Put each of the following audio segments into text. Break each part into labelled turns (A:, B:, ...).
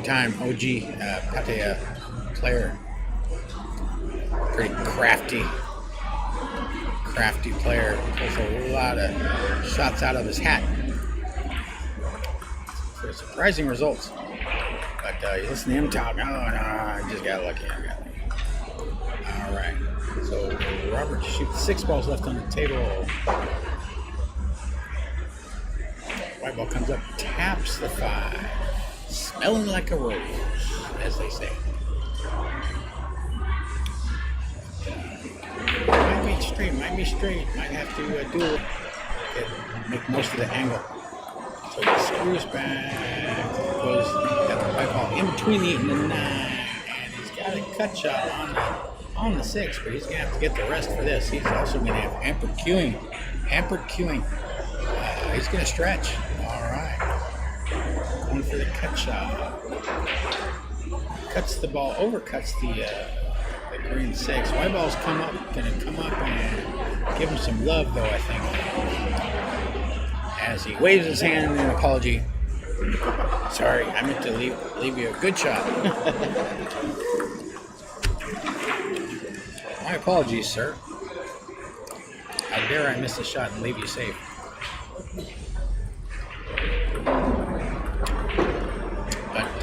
A: long-time OG Pattaya player. Pretty crafty player. Pulls a lot of shots out of his hat for surprising results. But you listen to him talk. Oh, no, I just got lucky. All right. So Robert shoots 6 balls left on the table. White ball comes up, taps the 5. Smelling like a rose, as they say. Might be straight. Might have to do it. Make most of the angle. So he screws back. Goes got the white ball in between the 8 and the 9. And he's got a cut shot on the 6, but he's going to have to get the rest for this. He's also going to have hampered cueing. He's going to stretch. All right. Going for the cut shot. Cuts the ball, overcuts the green 6. White ball's going to come up and give him some love, though, I think. As he waves his hand in an apology. Sorry, I meant to leave you a good shot. My apologies, sir. How dare I miss a shot and leave you safe? But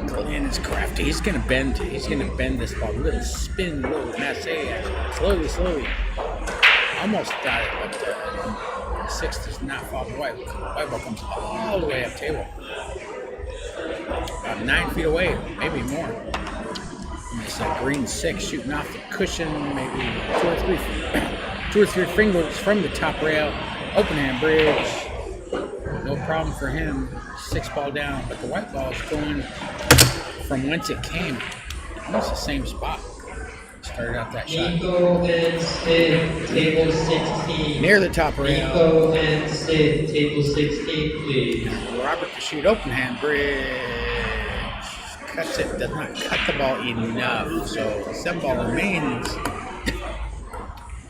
A: Glyn is crafty. He's gonna bend this ball. Little spin, little massage. Slowly. Almost got it, but 6 does not fall. The white ball comes all the way up table. About 9 feet away, maybe more. It's a green 6 shooting off the cushion, maybe 2 or 3 fingers from the top rail. Open hand bridge. No problem for him. 6 ball down, but the white ball is going from whence it came. Almost the same spot. Started out that shot.
B: Nico and Sid, table 16.
A: Near the top rail.
B: Nico and Sid, table 16, please.
A: Robert to shoot open hand bridge. Cuts it, does not cut the ball enough. So 7 ball remains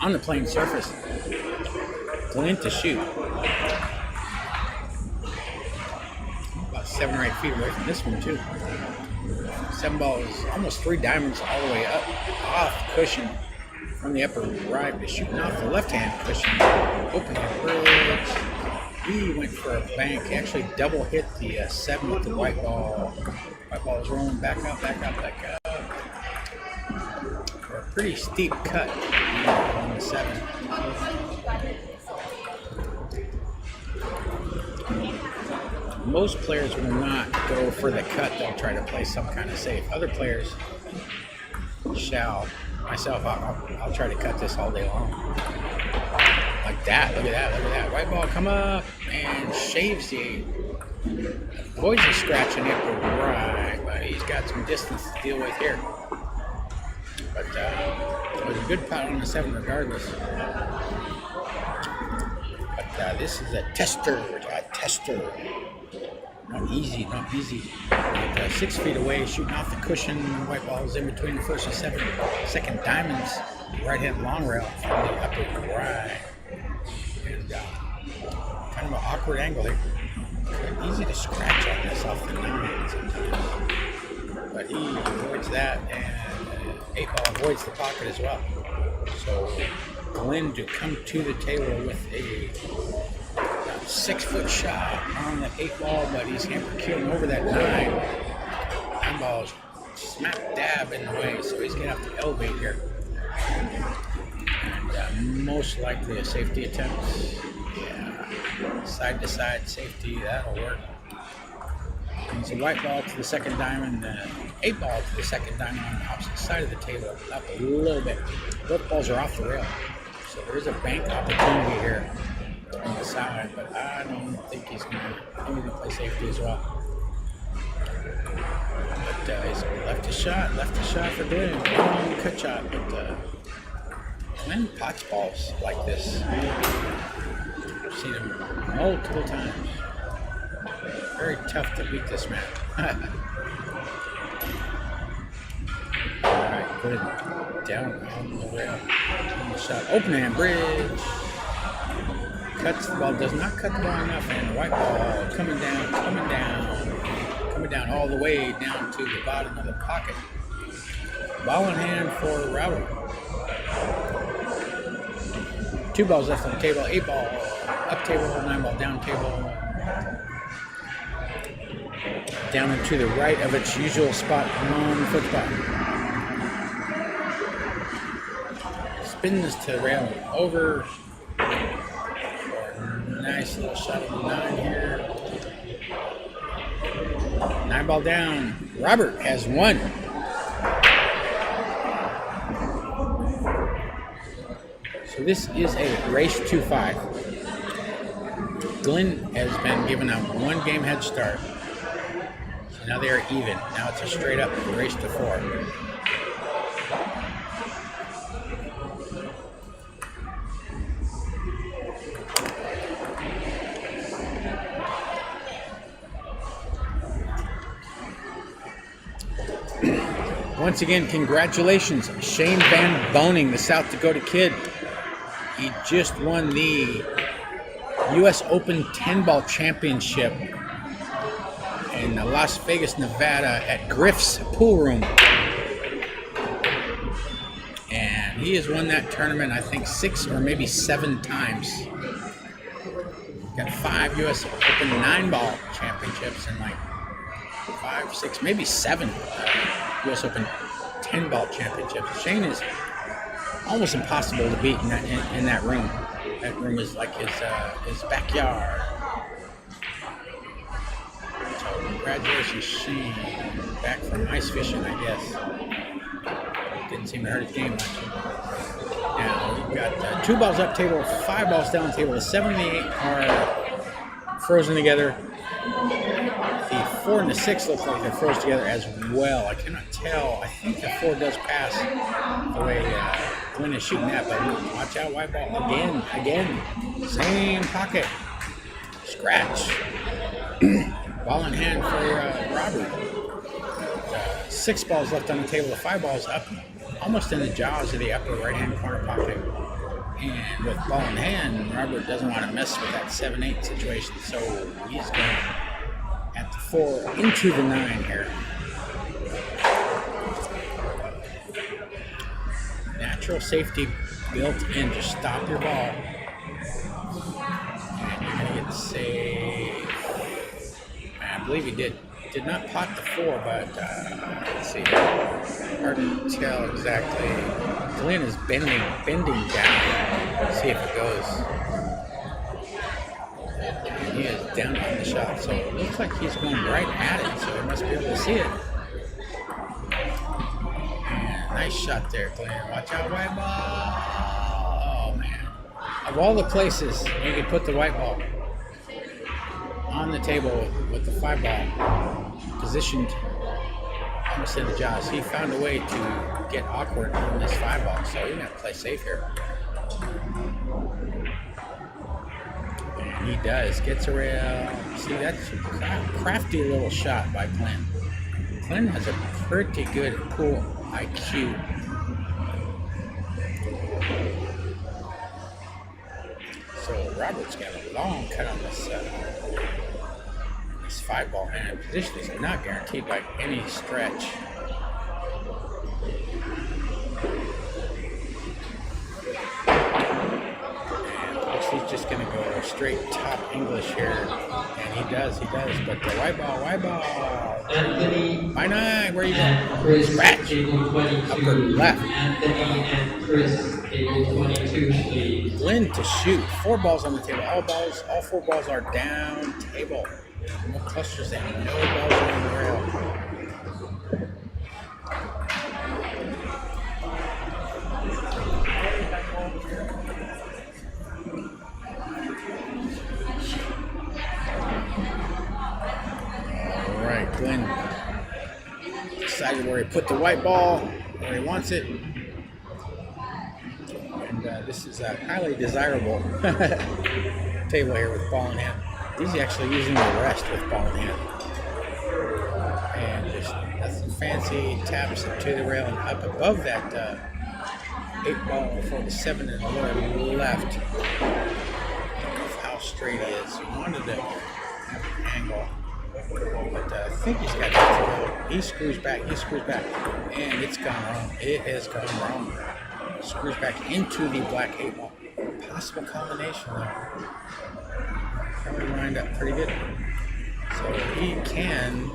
A: on the playing surface. Glyn to shoot. About 7 or 8 feet away from this one too. 7 ball is almost 3 diamonds all the way up off the cushion from the upper right, but shooting off the left hand cushion. Open hand bridge. He went for a bank. He actually double hit the 7 with the white ball. White ball is rolling back up. For a pretty steep cut on the 7. Most players will not go for the cut. They'll try to play some kind of safe. Other players shall. Myself, I'll try to cut this all day long. Like that. Look at that. White ball come up and shaves the. Avoids the scratch in the upper right, but he's got some distance to deal with here. But it was a good putt on the 7 regardless. But this is a tester. Not easy. Like, 6 feet away, shooting off the cushion. White ball is in between the first and second diamonds. Right hand long rail from the upper right. And kind of an awkward angle here. Easy to scratch on this off the 9 sometimes. But he avoids that, and 8 ball avoids the pocket as well. So Glyn to come to the table with a 6-foot shot on the 8 ball, but he's hamper cueing over that 9. 9 ball is smack dab in the way, so he's going to have to elevate here. And most likely a safety attempt. Yeah, side to side safety, that'll work. It's a white ball to the second diamond, 8 ball to the second diamond on the opposite side of the table, up a little bit. Both balls are off the rail, so there's a bank opportunity here on the side, but I don't think he's going to play safety as well. But he's left a shot for Glyn. Long cut shot, but Glyn pots balls like this. I've seen him multiple times. Very tough to beat this man. Alright, good. Down on the rail. Shot. Open hand bridge. Cuts the ball, does not cut the ball enough, and the white ball coming down down all the way down to the bottom of the pocket. Ball in hand for Robert. 2 balls left on the table. 8 ball up table. 9 ball down table. Down and to the right of its usual spot on the foot spot. Spins to rail over. Nice little shot of the 9 here. 9 ball down. Robert has 1. So this is a race to 5. Glyn has been given a 1 game head start. So now they are even. Now it's a straight up race to 4. Once again, congratulations, Shane Van Boning, the South Dakota kid. He just won the U.S. Open 10-ball championship in Las Vegas, Nevada at Griff's Pool Room. And he has won that tournament, I think, 6 or maybe 7 times. Got 5 U.S. Open 9-ball championships and like 5, 6, maybe 7 U.S. Open 10-ball championships. Shane is almost impossible to beat in that room. That room is like his backyard. So congratulations, Shane. Back from ice fishing, I guess. Didn't seem to hurt his game much. Now we've got 2 balls up table, 5 balls down table. The 7 and the 8 are frozen together. The 4 and the 6 look like they're frozen together as well. I cannot tell. I think the 4 does pass the way Glyn is shooting that, but watch out, white ball again. Same pocket. Scratch. Ball in hand for Robert. 6 balls left on the table. The 5 balls up, almost in the jaws of the upper right-hand corner pocket. And with ball in hand, Robert doesn't want to mess with that 7-8 situation, so he's going at the 4 into the 9 here. Natural safety built in to stop your ball. And you're going to get safe. I believe he did not pot the 4, but let's see. Hard to tell exactly. Glyn is bending down. Let's see if it goes. And he is down on the shot, so it looks like he's going right at it, so he must be able to see it. And nice shot there, Glyn. Watch out, white ball. Oh, man. Of all the places you could put the white ball on the table with the 5 ball positioned almost in the jaws, he found a way to get awkward on this 5 ball, so you're going to play safe here. And he does. Gets a rail. See, that's a crafty little shot by Glyn. Glyn has a pretty good pool IQ. So Robert's got a long cut on this 5 ball hand. Position is not guaranteed by any stretch. And looks he's just going to go straight top English here. And he does. But the white ball.
B: Anthony.
A: By 9, where are you going?
B: Chris,
A: Scratch.
B: table 22.
A: Upper left.
B: Anthony and Chris, table 22, please.
A: Glyn to shoot. 4 balls on the table. All 4 balls are down table. No clusters and no balls on the rail. All right, Glyn decided where he put the white ball, where he wants it. And this is a highly desirable table here with ball in hand. He's actually using the rest with ball in hand. And there's nothing fancy. Taps it to the rail and up above that 8 ball for the 7 in the lower left. How straight he is. He wanted to have an angle, but think he's got that to go. He screws back, and it's gone wrong. It has gone wrong. Screws back into the black 8 ball. Possible combination though. Probably lined up pretty good. So he can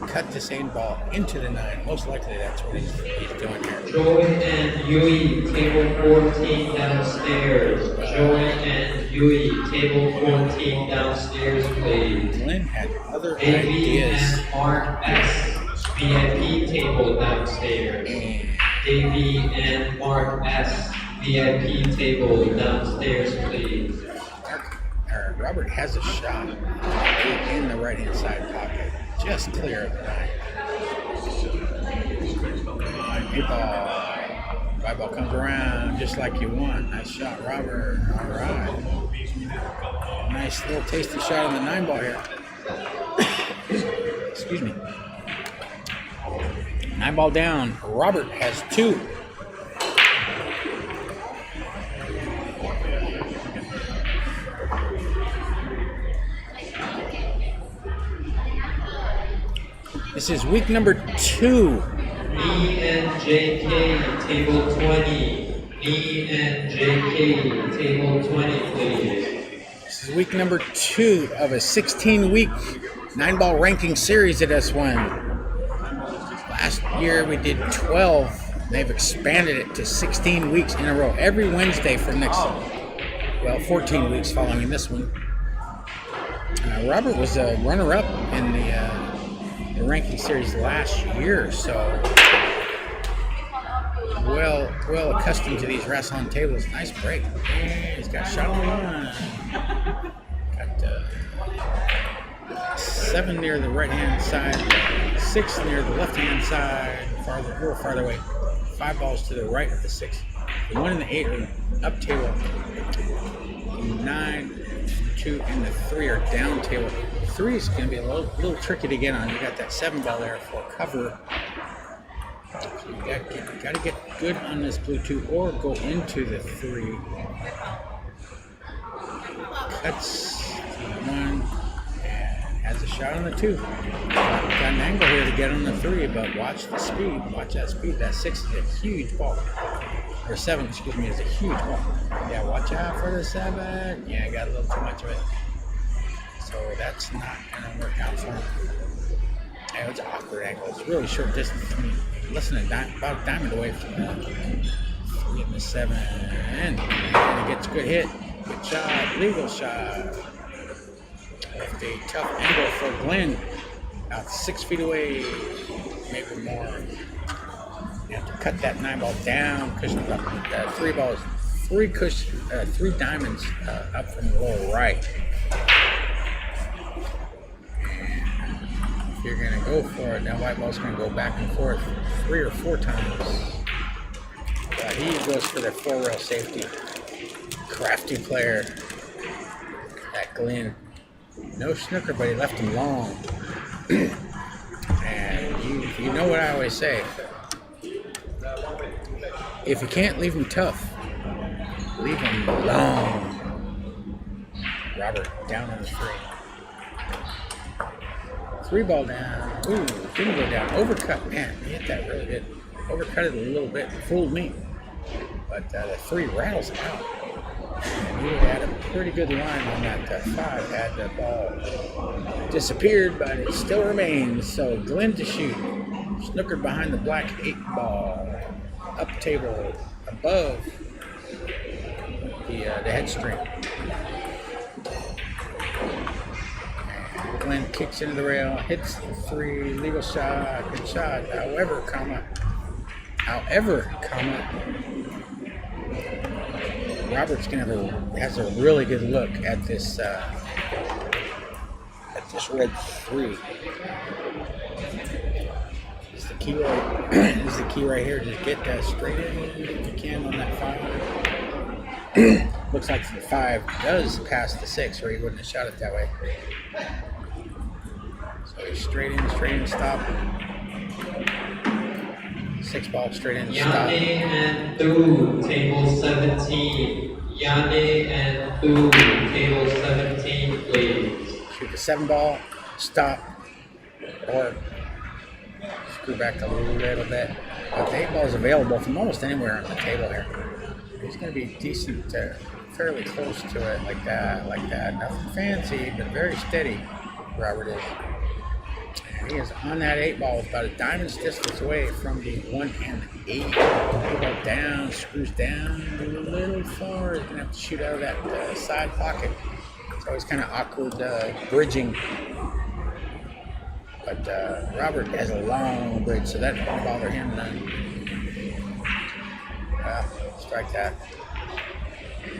A: cut this 8 ball into the 9. Most likely that's what he's doing here.
B: Joy and Yui, table 14 downstairs. Joy and Yui, table 14 downstairs, please.
A: Glyn had other
B: Davey
A: ideas.
B: and Mark S, VIP table downstairs. Davey and Mark S, VIP table downstairs, please.
A: Robert has a shot in the right-hand side pocket, just clear of the 9. 8 ball. 5 ball comes around just like you want. Nice shot, Robert. All right. Nice little tasty shot on the 9 ball here. Excuse me. 9 ball down. Robert has 2. This is week number 2.
B: Me and JK, table 20. Me and JK, table 20, please.
A: This is week number 2 of a 16-week 9-ball ranking series at S1. Last year we did 12. They've expanded it to 16 weeks in a row. Every Wednesday for next, 14 weeks following this one. Robert was a runner-up in the ranking series last year, so well accustomed to these Rasson tables. Nice break. He's got a shot on one. Got 7 near the right-hand side, 6 near the left-hand side, a little farther away. 5 balls to the right of the 6. The 1 and the 8 are up table. The 9, 2, and the 3 are down table. 3 is going to be a little tricky to get on. You got that 7 ball there for cover. So you got to get good on this blue 2 or go into the 3. Cuts to the 1 and has a shot on the 2. Got an angle here to get on the 3, but watch the speed. Watch that speed. That 6 is a huge ball. Or 7, excuse me, is a huge ball. Yeah, watch out for the 7. Yeah, I got a little too much of it. So that's not going to work out for him. Yeah, it's an awkward angle. It's really short distance. I mean, less than about a diamond away from that. Getting the 7. And he gets a good hit. Good shot. Legal shot. With a tough angle for Glyn. About 6 feet away. Maybe more. You have to cut that 9 ball down. Cushion up. 3 balls. 3 diamonds up from the lower right. If you're going to go for it, now white ball's going to go back and forth 3 or 4 times. But he goes for the 4-rail safety. Crafty player. That Glyn. No snooker, but he left him long. And you know what I always say. If you can't leave him tough, leave him long. Robert down on the 3. 3 ball down. Ooh, didn't go down. Overcut. Man, he hit that really good. Overcut it a little bit. Fooled me. But the 3 rattles out. And he had a pretty good line on that 5. Had the ball disappeared, but it still remains. So Glyn to shoot. Snookered behind the black 8 ball. Up table above the head string. Glyn kicks into the rail, hits the 3, legal shot, good shot. However, Robert's has a really good look at this red 3. Is the key right here. Just get that straight in if you can on that 5. Looks like the 5 does pass the 6, or he wouldn't have shot it that way. So straight in, stop. 6 ball, straight in, stop.
B: Yane and Prue, table 17. Yane and Prue, table 17, please.
A: Shoot the 7 ball, stop. or screw back a little bit. But the 8-ball is available from almost anywhere on the table here. He's going to be decent, fairly close to it, like that. Nothing fancy, but very steady. Robert is. And he is on that 8-ball, about a diamond's distance away from the 1 and 8. 8-ball down, screws down a little far. He's going to have to shoot out of that side pocket. It's always kind of awkward bridging. But Robert has a long bridge, so that won't bother him none. Strike that.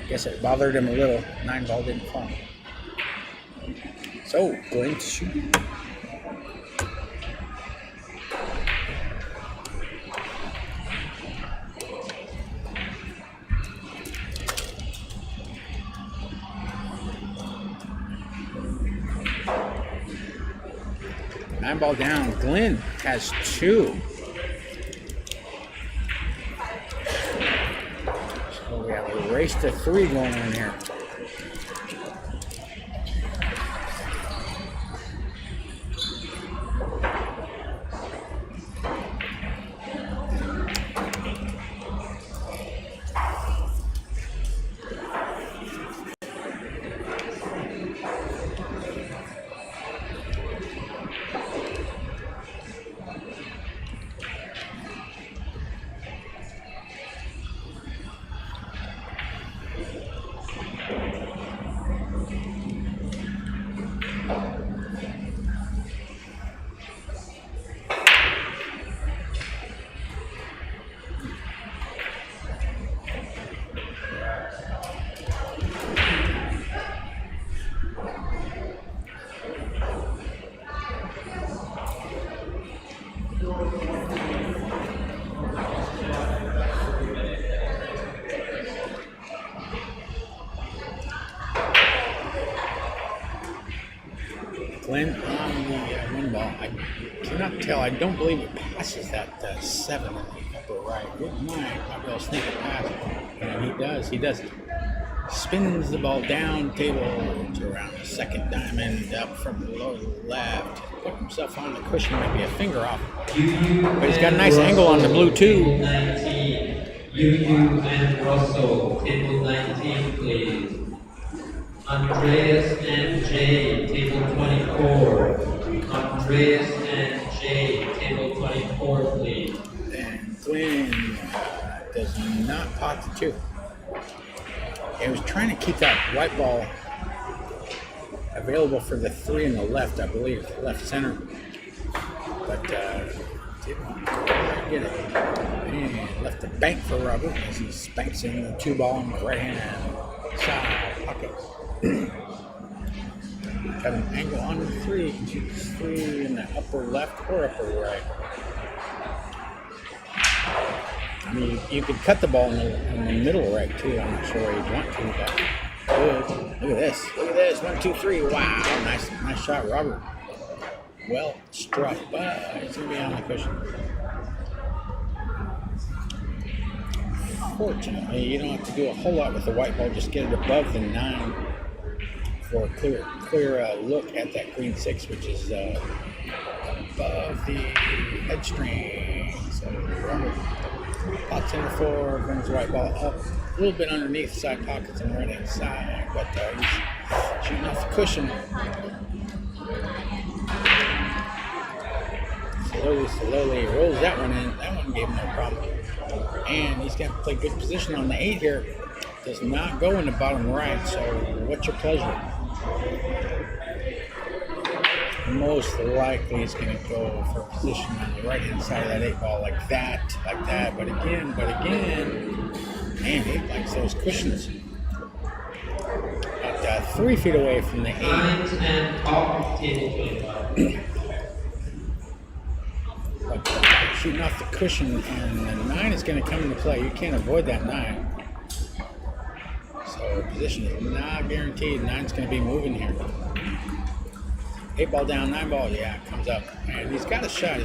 A: Guess it bothered him a little. 9-ball didn't fall. So, Glyn to shoot. Nine-ball down. Glyn has 2. So we have a race to 3 going on here. Glyn on the 1-ball. I cannot tell. I don't believe it passes that 7 in the upper right. Wouldn't mind. Might be able to sneak it past. And he does. He does. Spins the ball down table to around the second diamond up from the lower left. Put himself on the cushion, maybe a finger off. But he's got a nice angle on the blue too.
B: 19. Yu and Russell, table 19, please. Andreas and Jay, table 24. Andreas and Jay, table 24, please.
A: And Glyn does not pot the 2. He was trying to keep that white ball available for the 3 in the left, I believe, left center. But didn't quite get it. And left the bank for Robert as he spanks in the 2-ball on the right hand side pocket. Got an angle on the 3. You can shoot the 3 in the upper left or upper right. I mean, you could cut the ball in the middle right too. I'm not sure where you'd want to, but good. Look at this. Look at this. 1, 2, 3. Wow. Nice shot, Robert. Well struck, but it's going to be on the cushion. Fortunately, you don't have to do a whole lot with the white ball. Just get it above the 9 for a clear look at that green 6, which is above the head string. So Robert pots in the 4, brings the white ball up a little bit underneath the side pockets on the right hand side, but he's shooting off the cushion. Slowly rolls that one in. That one gave him no problem. And he's got to play good position on the 8 here. Does not go in the bottom right, so what's your pleasure? Most likely he's going to go for a position on the right hand side of that 8-ball like that. But again, man, he likes those cushions. About 3 feet away from the 8.
B: And top table 25.
A: But shooting off the cushion, and the 9 is going to come into play. You can't avoid that 9. So position is not guaranteed. 9's going to be moving here. 8-ball down, 9-ball, yeah, comes up. And he's got a shot,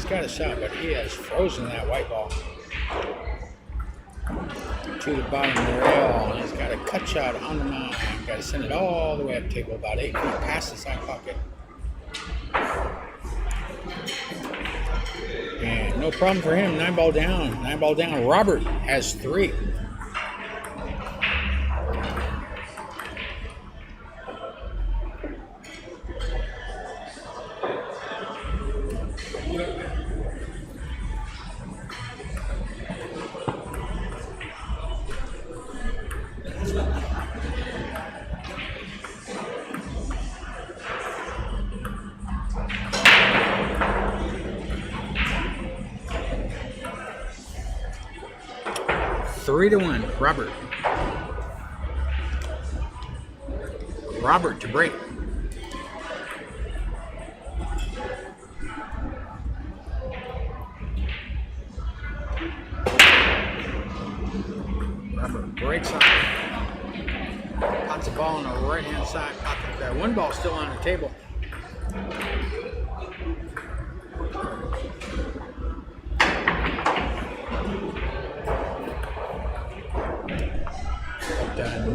A: but he has frozen that white ball to the bottom rail. And he's got a cut shot on the 9. Got to send it all the way up table, about 8 feet past the side pocket. no problem for him. 9 ball down. 9 ball down. Robert has 3. Three to 1, Robert. Robert to break. Robert breaks up. Pots the ball on the right hand side pocket there. 1 ball still on the table.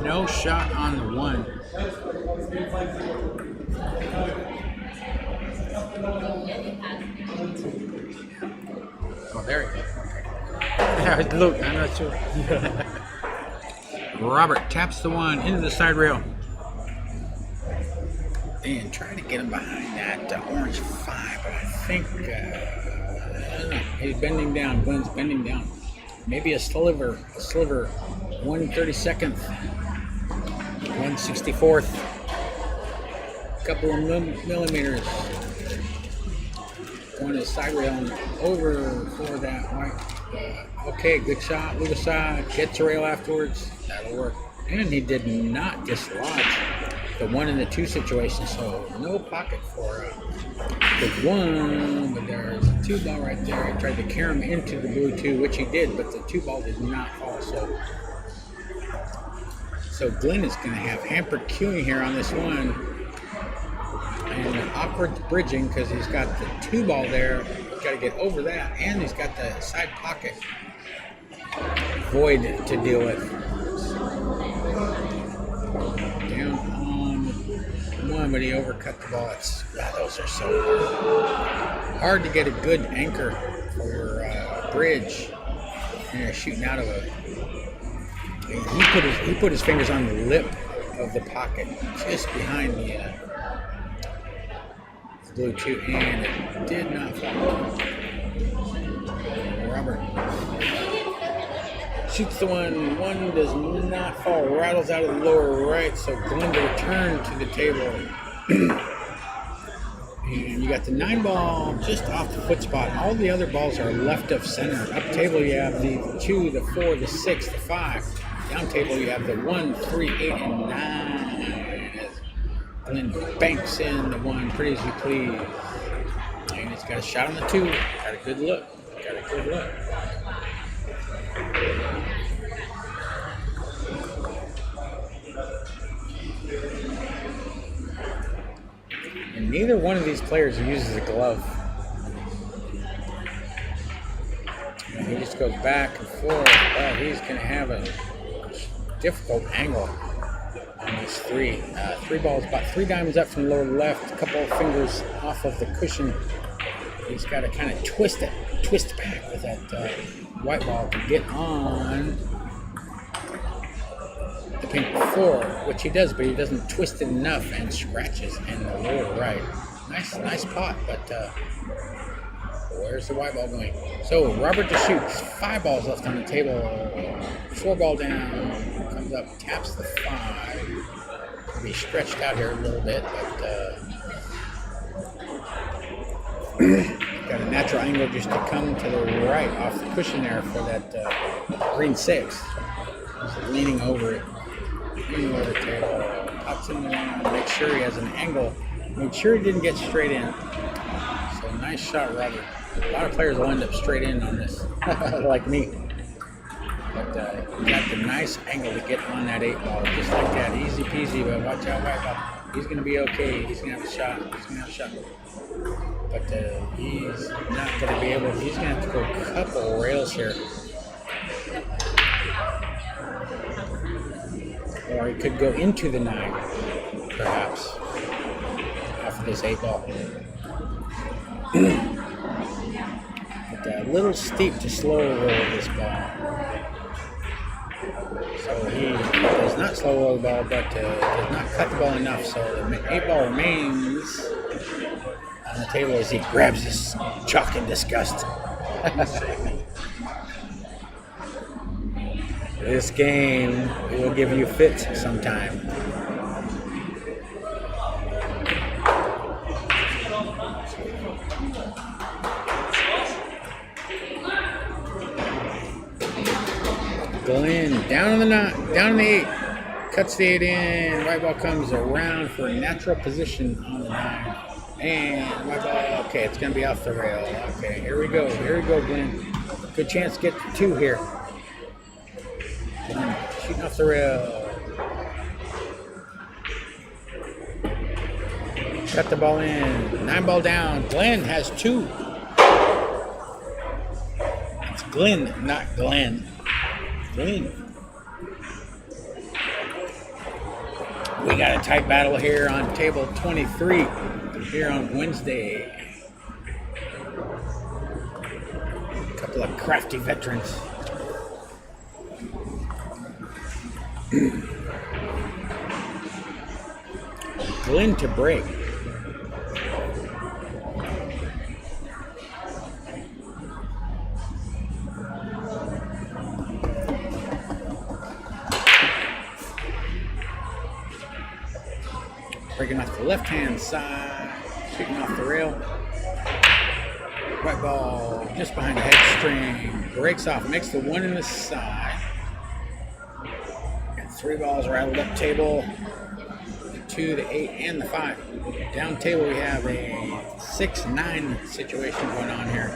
A: No shot on the 1. Oh, there he goes. Okay. Look, I'm not sure. Robert taps the 1 into the side rail. And trying to get him behind that orange 5, but I think I don't know. He's bending down. Glyn's bending down. Maybe a sliver. 1/32nd, 1/64th, couple of millimeters. Going to the side rail and over for that white. Okay, good shot, move aside, get to rail afterwards. That'll work. And he did not dislodge the 1 and the 2 situation, so no pocket for the 1. But there's a 2 ball right there. He tried to carry him into the blue 2, which he did, but the 2 ball did not fall. So Glyn is going to have hampered queuing here on this 1. And awkward bridging because he's got the 2 ball there. He's got to get over that. And he's got the side pocket void to deal with. Down on 1, but he overcut the ball. Those are so hard to get a good anchor for bridge. And you're shooting out of a... He put his fingers on the lip of the pocket, just behind the blue 2, and it did not fall. Robert shoots the 1. 1 does not fall, rattles out of the lower right, so Glyn to return to the table. And you got the 9 ball just off the foot spot. All the other balls are left of center. Up table you have the 2, the 4, the 6, the 5. Down table you have the 1, 3, 8, and 9. And then banks in the 1, pretty as you please. And he's got a shot on the 2. Got a good look. And neither one of these players uses a glove. And he just goes back and forth. Oh, he's going to have a difficult angle on these 3. 3 balls, about 3 diamonds up from the lower left, a couple of fingers off of the cushion. He's got to kind of twist back with that white ball to get on the pink 4, which he does, but he doesn't twist it enough and scratches in the lower right. Nice pot, but where's the white ball going? So Robert to shoots. 5 balls left on the table. 4 ball down. Comes up, taps the 5. He'll be stretched out here a little bit, but got a natural angle just to come to the right off the cushion there for that green 6. He's leaning over it. Leaning over the table. Pops in the 1. Make sure he has an angle. Make sure he didn't get straight in. So nice shot, Robert. A lot of players will end up straight in on this, like me. But he got the nice angle to get on that 8 ball, just like that, easy peasy. But watch out, white ball. He's going to be okay. He's going to have a shot. But he's not going to be able. He's going to have to go a couple rails here, or he could go into the 9, perhaps, off of this 8 ball. But little steep to slow roll this ball. So he does not slow roll the ball, but does not cut the ball enough. So the 8 ball remains on the table as he grabs his chalk in disgust. This game will give you fits sometime. Glyn down in the 8, cuts the 8 in. White ball comes around for a natural position on the 9, and white ball. Okay, it's gonna be off the rail. Okay, here we go, Glyn. Good chance to get to 2 here. Glyn shooting off the rail. Cut the ball in. 9 ball down. Glyn has 2. It's Glyn, not Glenn. Glyn. We got a tight battle here on table 23 here on Wednesday. A couple of crafty veterans. Glyn to break. Breaking off the left-hand side, shooting off the rail. White ball just behind the head string, breaks off, makes the 1 in the side. Got 3 balls rattled up table, the 2, the 8, and the 5. Down table we have a 6-9 situation going on here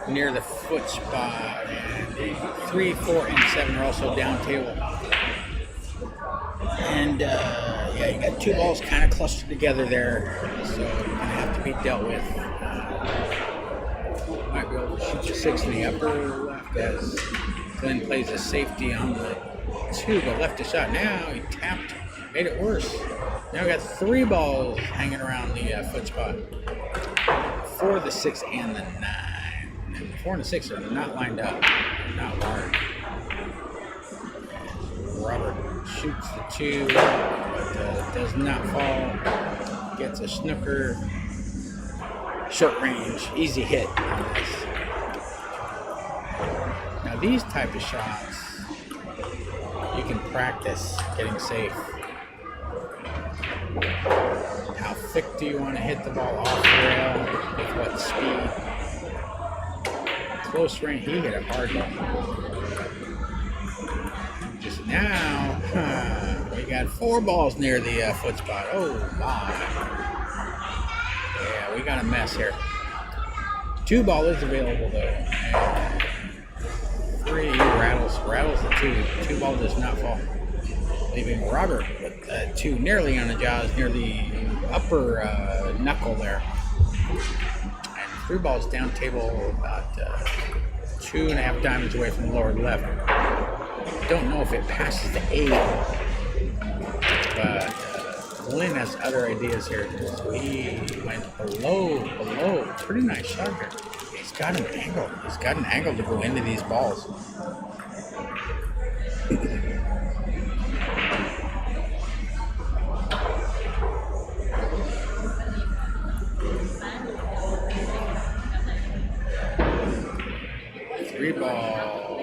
A: near the foot spot, and the 3, 4, and 7 are also down table. And yeah, you got 2 balls kind of clustered together there, so you're gonna have to be dealt with. Might be able to shoot the 6 in the upper left as Glyn plays a safety on the 2, but left a shot. Now he tapped, made it worse. Now we got 3 balls hanging around the foot spot. 4, the 6, and the 9. And the 4 and the 6 are not lined up, not large. Robert shoots the 2, but does not fall. Gets a snooker. Short range, easy hit on this. Now these type of shots, you can practice getting safe. How thick do you want to hit the ball off the rail? With what speed? Close range, he hit a hard one. Just now, we got 4 balls near the foot spot. Oh my. Yeah, we got a mess here. 2 ball is available though. And 3 rattles the 2. 2 ball does not fall. Leaving Robert with 2 nearly on the jaws near the upper knuckle there. And 3 balls down table about 2.5 diamonds away from the lower left. Don't know if it passes the 8, but Glyn has other ideas here. So he went below. Pretty nice shot here. He's got an angle. He's got an angle to go into these balls. Three ball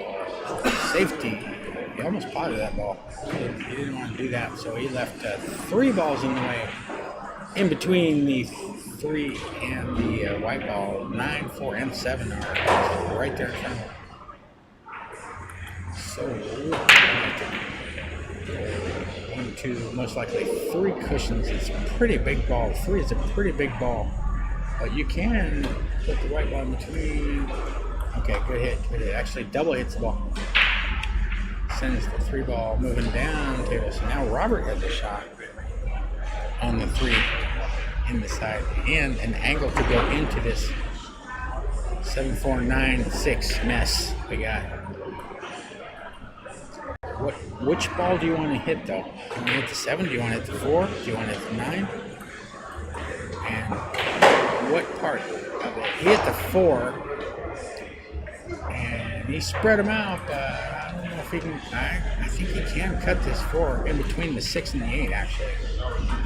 A: safety. He almost potted that ball. He didn't want to do that, so he left 3 balls in the way. In between the 3 and the white ball, 9, 4, and 7 are right there in front of him. So 1, 2, most likely 3 cushions. It's a pretty big ball. 3 is a pretty big ball, but you can put the white ball in between. Okay, good hit. Actually, double hits the ball. Sends the 3 ball moving down table. So now Robert has a shot on the 3 in the side and an angle to go into this 7, 4, 9, 6 mess we got. Which ball do you want to hit though? Do you want to hit the 7? Do you want to hit the 4? Do you want to hit the 9? And what part of it? He hit the 4. He spread them out, but I don't know if he can. I think he can cut this 4 in between the 6 and the 8. Actually,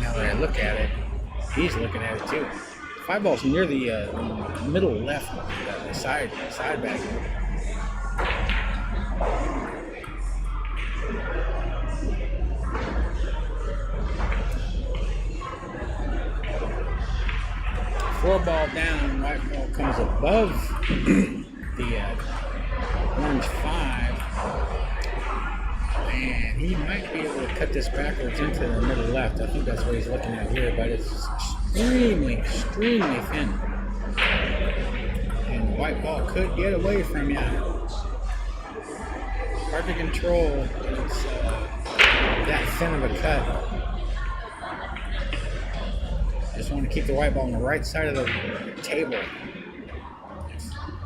A: now that I look at it, he's looking at it too. 5 ball's near the middle left, the side bag. Four ball down, white ball comes above the orange 5, and he might be able to cut this backwards into the middle left. I think that's what he's looking at here, but it's extremely thin, and the white ball could get away from you. Hard to control when it's that thin of a cut. Just want to keep the white ball on the right side of the table.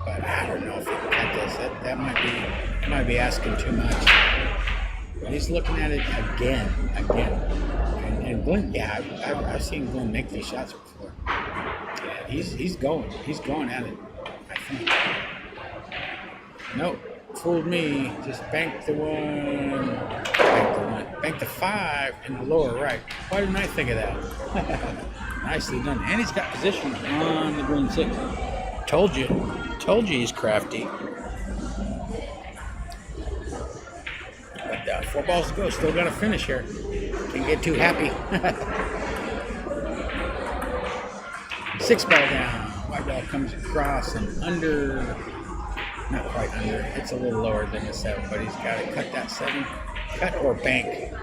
A: But I don't know if he can cut this. That might be asking too much. But he's looking at it again. And Glyn, yeah, I've seen Glyn make these shots before. Yeah, he's going at it, I think. Nope, fooled me. Just banked the 1. Banked the 5 in the lower right. Why didn't I think of that? Nicely done. And he's got position on the green 6. Told you he's crafty. But 4 balls to go. Still got to finish here. Can't get too happy. 6 ball down. White ball comes across and under. Not quite under. It's a little lower than the 7, but he's got to cut that 7. Cut or bank.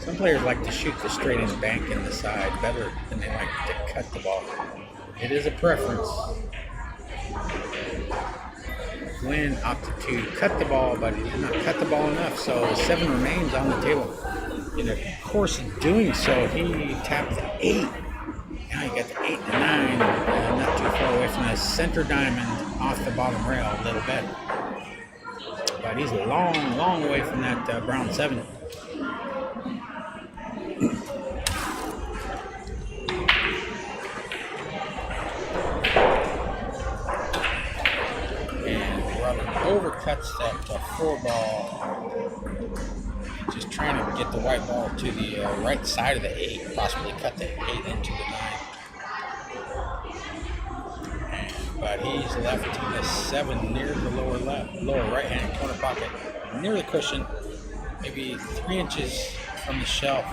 A: Some players like to shoot the straight in bank in the side better than they like to cut the ball. It is a preference. Glyn opted to cut the ball, but he did not cut the ball enough, so the 7 remains on the table. In the course of doing so, he tapped the 8. Now you got the 8 and the 9, not too far away from the center diamond off the bottom rail a little bit. But he's a long way from that brown 7. Overcuts that 4 ball, just trying to get the white ball to the right side of the 8, possibly cut the 8 into the 9. But he's left to the 7 near the lower right hand corner pocket, near the cushion, maybe 3 inches from the shelf.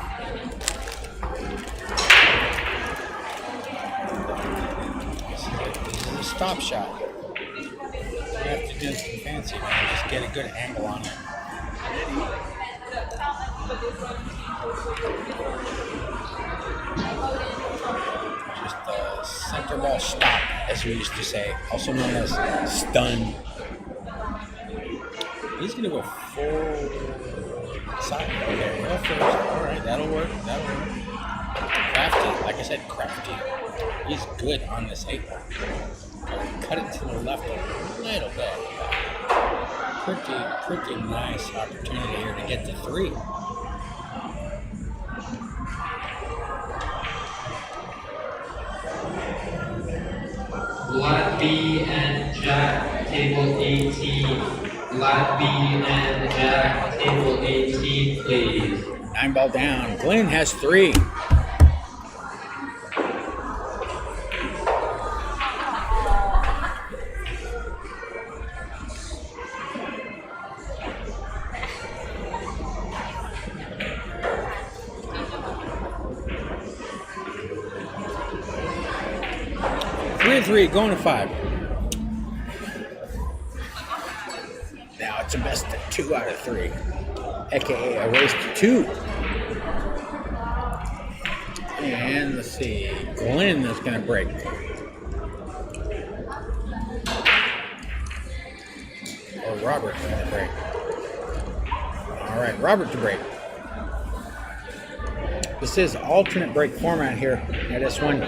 A: This is a stop shot. You have to do something fancy, man. Just get a good angle on it. Just a center ball stop, as we used to say, also known as stun. He's going to go full side. Okay, go first. All right, that'll work. Crafty. Like I said, crafty. He's good on this 8 ball. Cut it to the left a little bit. Pretty nice opportunity here to get to 3.
B: Black B and Jack, table 18. Black B and Jack, table 18, please.
A: 9 ball down. Glyn has 3. Going to 5. Now it's a best of 2 out of 3, aka a race to 2. And let's see, Glyn is going to break. Or Robert's going to break. All right, Robert to break. This is alternate break format here at S1.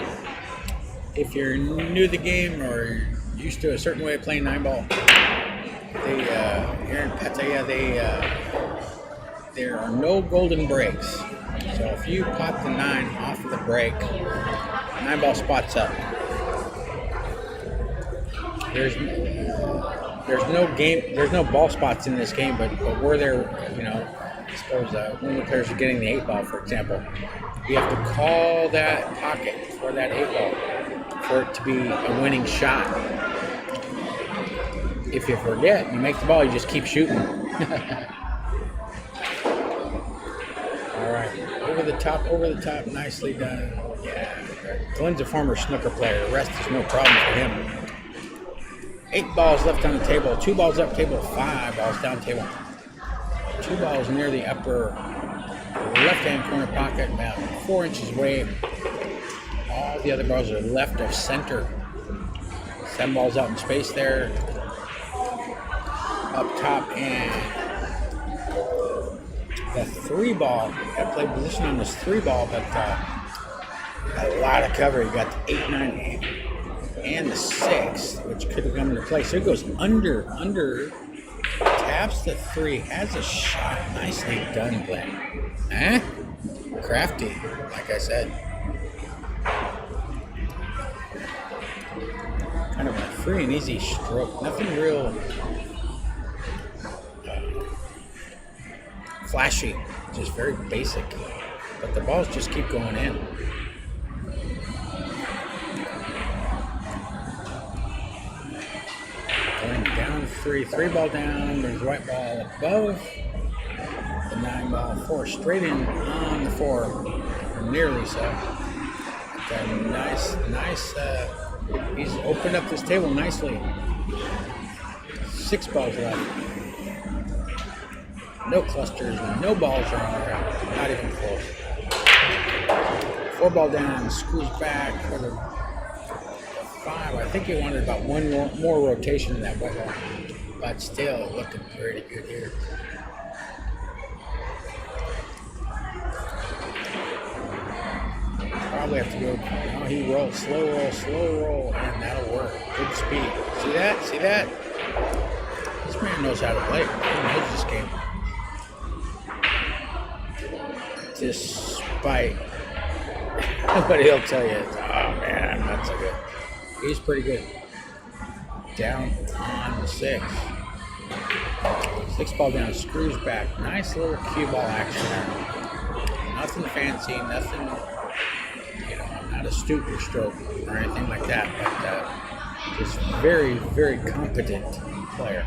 A: If you're new to the game or used to a certain way of playing 9 ball, they here in Pattaya, there are no golden breaks. So if you pot the 9 off of the break, 9 ball spots up. There's there's no ball spots in this game, but where there, I suppose when the players are getting the 8 ball, for example, you have to call that pocket for that 8 ball for it to be a winning shot. If you forget, you make the ball, you just keep shooting. All right, over the top, nicely done. Yeah, Glyn's a former snooker player. The rest is no problem for him. 8 balls left on the table, 2 balls up table, 5 balls down table. 2 balls near the upper left-hand corner pocket, about 4 inches away. All the other balls are left of center. 7 balls out in space there. Up top, and the 3 ball. Got to play position on this 3 ball, but a lot of cover. You got the 8, 9, and the 6, which could have come into play. So it goes under, taps the 3, has a shot. Nicely done, Glyn. Crafty, like I said. Kind of a free and easy stroke. Nothing real flashy, just very basic. But the balls just keep going in. Going down 3 ball down, there's white ball above the 9 ball, 4 straight in on the 4, or nearly so. Got a nice, he's opened up this table nicely. 6 balls left. No clusters, no balls are on the ground, not even close. 4 ball down, screws back for the 5. I think he wanted about 1 more rotation in that white ball, but still looking pretty good here. Probably have to go, he rolls, slow roll, and that'll work. Good speed. See that? This man knows how to play. He knows this game. Despite what he'll tell you, oh man, I'm not so good. He's pretty good. Down on the 6. 6 ball down, screws back. Nice little cue ball action there. Nothing fancy, nothing, not a stupid stroke or anything like that, but just very, very competent player.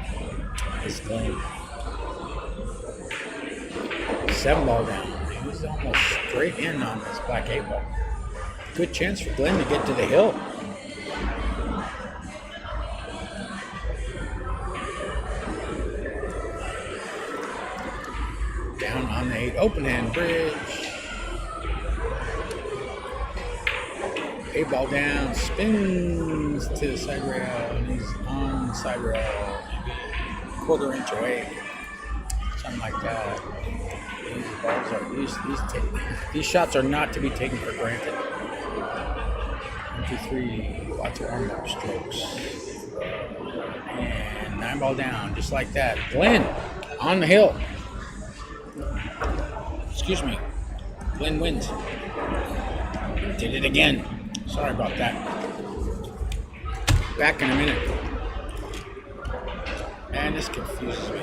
A: This Glyn. 7 ball down. He was almost straight in on this black 8 ball. Good chance for Glyn to get to the hill. Down on the 8, open hand bridge. 8 ball down, spins to the side rail, and he's on the side rail, maybe 1/4 inch away, something like that. These shots are not to be taken for granted. 1, 2, 3, lots of warm-up strokes. And 9 ball down, just like that. Glyn on the hill. Excuse me. Glyn wins. Did it again. Sorry about that. Back in a minute. Man, this confuses me.